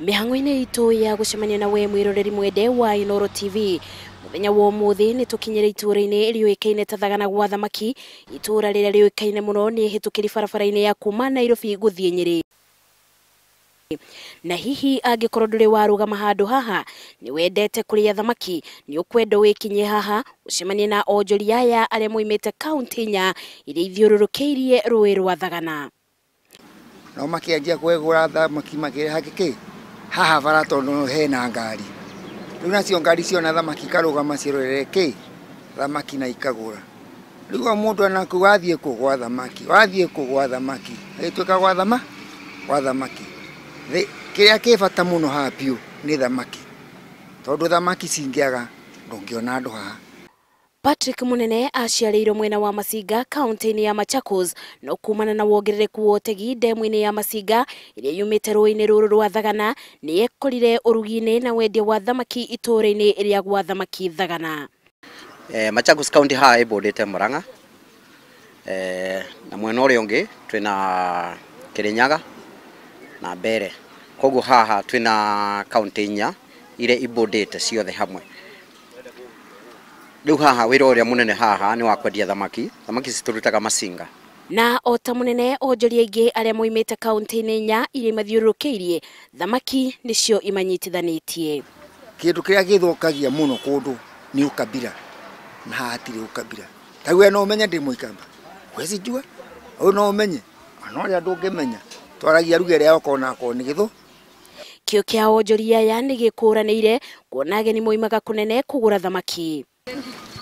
Mihango-ini itu ya gucemania nawe mwiroreri mwende wa Inooro TV. Muthenya wa umuthi ni tukinyire itura-ini riuikaine ta Thagana gwa thamaki. Itura riria riuikaine muno ni hitukiri barabara-ini ya kuma Nairobi guthie Nyeri. Na hihi angikorwo nduri warugama handu haha ni wendete kuria thamaki ni ukwenda wikinye haha ucemanie na onjoria aya aria moimite kaunti nya iria ithiururukeirie rũĩ rwa Thagana. No makianjia kwegura thamaki makireha giki haha bara tondu hena ngari riu nacio ngari ciona thamaki karugama cirorere ki thamaki na ikagura riu mundu anaku wathie kugwa thamaki gituika gwa thamaki kiria kibata muno haha piu ni thamaki tondu thamaki cingiaga ndungiona andu haha. Patrick Munene aciarĩirwo mwena wa Masinga kaunti-ini ya Machakos no kumana na wongerereku wa ũtegi ndemu-ini ya Masinga iria yumĩte rũĩ-inĩ rũrũ rwa Thagana ni ekorire ũrugi-inĩ na wendia wa thamaki itũũra-inĩ rĩa gwa thamaki Thagana. Machakos County haha ibũndĩte Murang'a na mwena ũrĩa ũngĩ twĩna Kirinyaga na Mbere, koguo haha twĩna kaunti inya iria ibũndĩte ciothe hamwe. Riu haha wira uria munene haha ni wa kwendia thamaki citurutaga Masinga. Na ota munene onjoria ingi aria moimite kaunti-ini nya iria mathiururukeirie thamaki nicio imanyitithanitie. Kindu kiria githukagia muno kundu ni ukabira na hatire ukabira. Tawe no umenye ndi muikamba wezi jua no umenye no ria ndungimenya twaragia ruge ria okona ko ni githu. Kio kia onjoria aya ni gikuranĩire kuona ageni moimaga kunene kugura thamaki.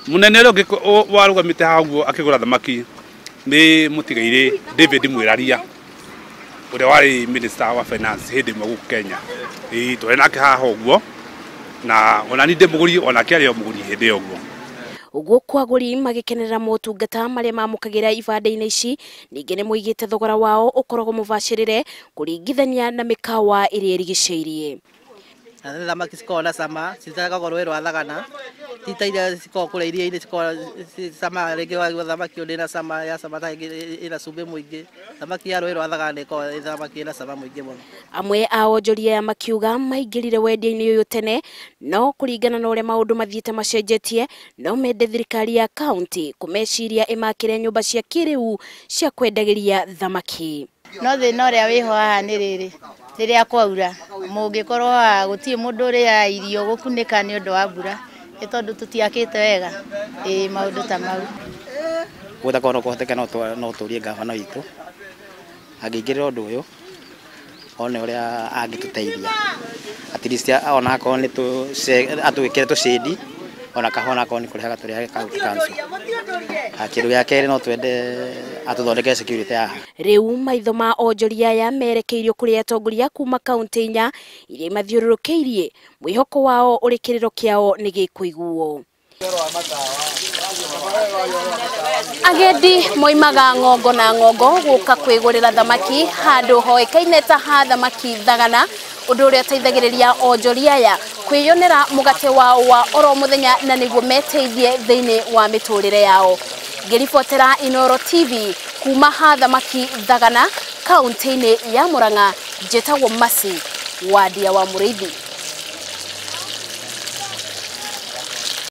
Munene ro warugamite haguo akigura thamaki ni mutigaire David Mwiraria uria wari minister wa finance hindi mwe guku Kenya. Tore nake haha uguo na ona ni ndimuguri ona kiari muguri hindi uguo. Uguo kwa aguri magikenerera motungata maria mamukagira ibanda-ini ici ningi ni muigite thogora wao ukoragwo mubacirire kuringithania na mikawa iria irigiceirie. Thamaki cikona sama citagagwo rũĩ rwa Thagana tita iria cikoo kũrĩa iria-inĩ cikoo sama rĩngĩ wa thamaki ũrĩ sama ya sama ta ĩna cumbĩ mũingĩ. Thamaki ya rũĩ rwa Thagana ĩkoragwo thamaki ĩna sama mũingĩ mũno. Amwe a onjoria makiuga maingĩrire wendia-inĩ ũyũ tene no kũringana na ũrĩa maũndũ mathiĩte macenjetie no mende thirikari ya kaunti kũmeciria ĩmakĩre nyũmba cia kĩrĩu cia kwendagĩria thamaki. No thĩna ũrĩa wĩho haha nĩ rĩrĩ riria kwaura mũngĩkorwo gũtirĩ mũndũ ũrĩa irio gũkunĩka nĩ ũndũ wa mbura nĩ tondũ tũtiakĩte wega maũndũ ta mau. Gũtakorwo kũhoteka no tũrie ngavana witũ angĩingĩrĩra ũndũ ũyũ one ũrĩa angĩtũteithia at least ona akorwo nĩ atwĩkĩre tũcĩndi ona kahona akorwo nĩ kũrĩhaga tũrĩhage county council. Kĩndũ gĩa kerĩ no twende atũthondeke security haha. Rĩu maitho ma onjoria aya merekeirio kũrĩ atongoria kuma kaunti inya iria mathiũrũrũkĩirie mwĩhoko wao ũrĩ kĩrĩro kĩao nĩ gĩkũiguo. Agendi moimaga ngongo na ngongo gũka kwĩgũrĩra thamaki handũ hoĩkaine ta ha thamaki Thagana, ũndũ ũrĩa ũteithagĩrĩria onjoria aya kwĩyonera mũgate wao wa oro mũthenya na nĩguo meteithie thĩinĩ wa mĩtũrĩre yao. Ngĩribotera Inooro TV kuma ha thamaki Thagana kaunti-inĩ ya Murang'a, njĩtagwo Masi Wadia wa Mũrĩithi.